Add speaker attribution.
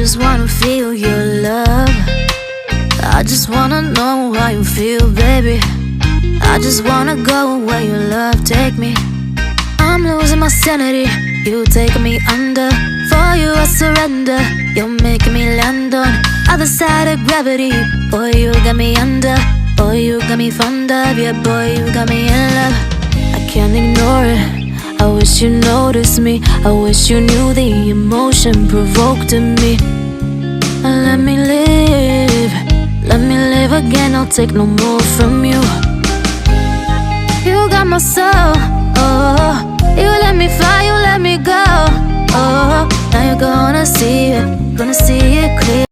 Speaker 1: just wanna feel your love. I just wanna know how you feel, baby. I just wanna go where your love take me. I'm losing my sanity, you taking me under. For you I surrender, you're making me land on other side of gravity. Boy, you got me under. Boy, you got me fond of. Yeah, boy, you got me in love. I can't ignore it. I wish you noticed me. I wish you knew the emotion provoked in me. Let me live. Let me live again. I'll take no more from you. You got my soul. Oh, you let me fly. You let me go. Oh, now you're gonna see it. Gonna see